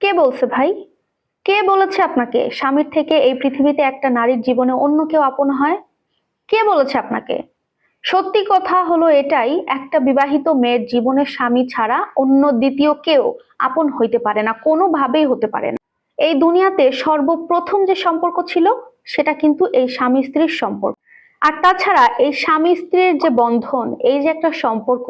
কে বলছে ভাই? কে বলেছে আপনাকে স্বামীর থেকে এই পৃথিবীতে একটা নারীর জীবনে অন্য কেউ আপন হয়? কে বলেছে আপনাকে? সত্যি কথা হলো এটাই, একটা বিবাহিত মেয়ের জীবনে স্বামী ছাড়া অন্য দ্বিতীয় কেউ আপন হইতে পারে না, কোনোভাবেই হতে পারে না। এই দুনিয়াতে সর্বপ্রথম যে সম্পর্ক ছিল সেটা কিন্তু এই স্বামী স্ত্রীর সম্পর্ক। আর তাছাড়া এই স্বামী স্ত্রীর যে বন্ধন, এই যে একটা সম্পর্ক,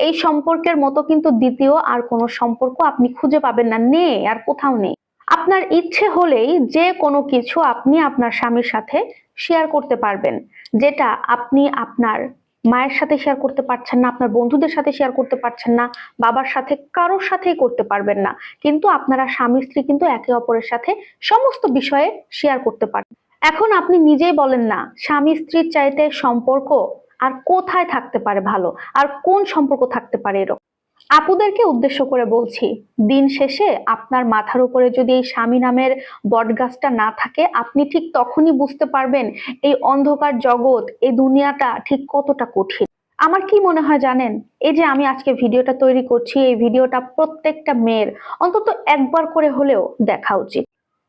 এই সম্পর্কের মতো কিন্তু দ্বিতীয় আর কোনো সম্পর্ক আপনি খুঁজে পাবেন না, নেই, আর কোথাও নেই। আপনার ইচ্ছে হলেই যে কোনো কিছু আপনি আপনার স্বামীর সাথে শেয়ার করতে পারবেন, যেটা আপনি আপনার মায়ের সাথে শেয়ার করতে পারছেন না, আপনার বন্ধুদের সাথে শেয়ার করতে পারছেন না, বাবার সাথে, কারোর সাথেই করতে পারবেন না। কিন্তু আপনারা স্বামী স্ত্রী কিন্তু একে অপরের সাথে সমস্ত বিষয়ে শেয়ার করতে পারেন। এখন আপনি নিজেই বলেন না, স্বামী স্ত্রীর চাইতে সম্পর্ক আর কোথায় থাকতে পারে ভালো, আর কোন সম্পর্ক থাকতে পারে এরকম? আপুদেরকে উদ্দেশ্য করে বলছি, দিন শেষে আপনার মাথার উপরে যদি এই স্বামী নামের বটগাছটা না থাকে, আপনি ঠিক তখনই বুঝতে পারবেন এই অন্ধকার জগৎ, এই দুনিয়াটা ঠিক কতটা কঠিন। আমার কি মনে হয় জানেন, এই যে আমি আজকে ভিডিওটা তৈরি করছি, এই ভিডিওটা প্রত্যেকটা মেয়ের অন্তত একবার করে হলেও দেখা উচিত।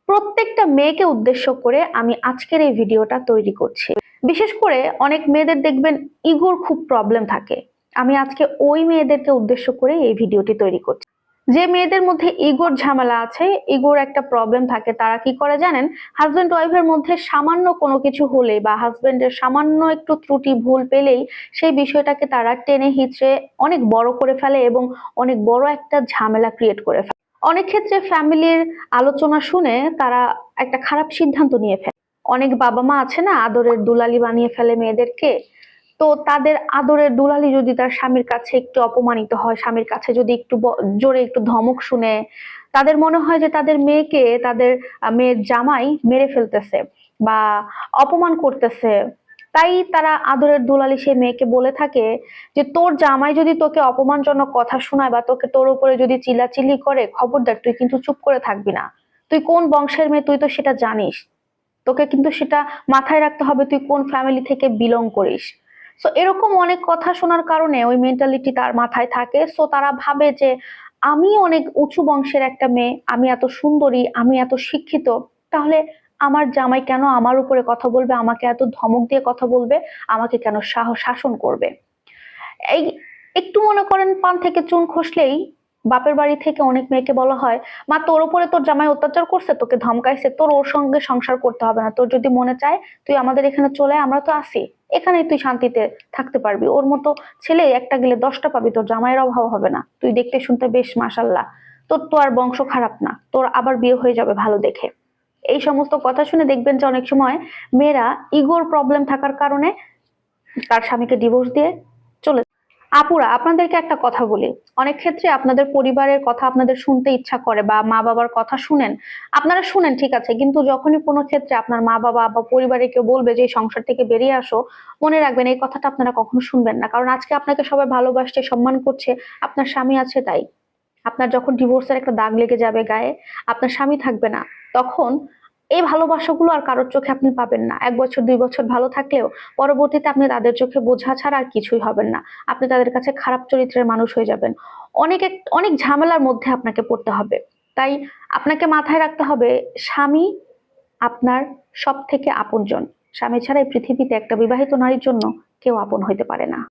প্রত্যেকটা মেয়েকে উদ্দেশ্য করে আমি আজকের এই ভিডিওটা তৈরি করছি। বিশেষ করে অনেক মেয়েদের দেখবেন ইগোর খুব প্রবলেম থাকে। আমি আজকে ওই মেয়েদেরকে উদ্দেশ্য করে এই ভিডিওটি তৈরি করছি। যে মেয়েদের মধ্যে ইগোর ঝামেলা আছে, ইগোর একটা প্রবলেম থাকে, তারা কি করে জানেন? হাজবেন্ড ওয়াইফের মধ্যে সামান্য কোনো কিছু হলে বা হাজবেন্ডের সামান্য একটু ত্রুটি ভুল পেলেই সেই বিষয়টাকে তারা টেনে হিচড়ে অনেক বড় করে ফেলে এবং অনেক বড় একটা ঝামেলা ক্রিয়েট করে ফেলে। অনেক ক্ষেত্রে ফ্যামিলির আলোচনা শুনে তারা একটা খারাপ সিদ্ধান্ত নিয়ে ফেলে। অনেক বাবা মা আছে না, আদরের দুলালি বানিয়ে ফেলে মেয়েদেরকে। তো তাদের আদরের দুলালি যদি তার স্বামীর কাছে একটু অপমানিত হয়, স্বামীর কাছে যদি একটু জোরে একটু ধমক শুনে, তাদের মনে হয় যে তাদের মেয়েকে, তাদের মেয়ের জামাই মেরে ফেলতেছে বা অপমান করতেছে। তাই তারা আদরের দুলালি সেই মেয়েকে বলে থাকে যে তোর জামাই যদি তোকে অপমানজনক কথা শোনায় বা তোকে, তোর উপরে যদি চিল্লাচিল্লি করে, খবরদার তুই কিন্তু চুপ করে থাকবি না। তুই কোন বংশের মেয়ে তুই তো সেটা জানিস, তোকে কিন্তু সেটা মাথায় রাখতে হবে, তুই কোন ফ্যামিলি থেকে বিলং করিস। সো এরকম অনেক কথা শোনার কারণে ওই মেন্টালিটি তার মাথায় থাকে। সো তারা ভাবে যে আমি অনেক উঁচু বংশের একটা মেয়ে, আমি এত সুন্দরী, আমি এত শিক্ষিত, তাহলে আমার জামাই কেন আমার উপরে কথা বলবে, আমাকে এত ধমক দিয়ে কথা বলবে, আমাকে কেন শাসন করবে? এই একটু মনে করেন পান থেকে চুন খসলেই বাপের বাড়ি থেকে অনেক মেয়েকে বলা হয়, মা তোর উপরে তোর জামাই অত্যাচার করছে, তোকে ধমকাইছে, তোর ওর সঙ্গে সংসার করতে হবে না, তোর যদি মনে চায় তুই আমাদের এখানে চলে আয়, আমরা তো আছি, এখানেই তুই শান্তিতে থাকতে পারবি, ওর মতো ছেলে একটা গেলে 10টা পাবি, তোর জামাইয়ের অভাব হবে না, তুই দেখতে শুনতে বেশ মাশাল্লাহ, তোর তো আর বংশ খারাপ না, তোর আবার বিয়ে হয়ে যাবে ভালো দেখে। এই সমস্ত কথা শুনে দেখবেন যে অনেক সময় মেয়েরা ইগোর প্রবলেম থাকার কারণে তার স্বামীকে ডিভোর্স দিয়ে চলে। আপুরা, আপনাদেরকে একটা কথা বলি, অনেক ক্ষেত্রে আপনাদের পরিবারের কথা আপনাদের শুনতে ইচ্ছা করে বা মা বাবার কথা শুনেন, আপনারা শুনেন ঠিক আছে, কিন্তু যখনই কোনো ক্ষেত্রে আপনার মা বাবা বা পরিবারে কেউ বলবে যে এই সংসার থেকে বেরিয়ে আসো, মনে রাখবেন এই কথাটা আপনারা কখনো শুনবেন না। কারণ আজকে আপনাকে সবাই ভালোবাসছে, সম্মান করছে, আপনার স্বামী আছে তাই। আপনার যখন ডিভোর্সের একটা দাগ লেগে যাবে গায়ে, আপনার স্বামী থাকবে না, তখন এই ভালোবাসাগুলো আর কারোর চোখে আপনি পাবেন না। 1 বছর 2 বছর ভালো থাকলেও পরবর্তীতে আপনি তাদের চোখে বোঝা ছাড়া আর কিছুই হবেন না। আপনি তাদের কাছে খারাপ চরিত্রের মানুষ হয়ে যাবেন। অনেক ঝামেলার মধ্যে আপনাকে পড়তে হবে। তাই আপনাকে মাথায় রাখতে হবে, স্বামী আপনার সব থেকে আপনজন। স্বামী ছাড়া এই পৃথিবীতে একটা বিবাহিত নারীর জন্য কেউ আপন হইতে পারে না।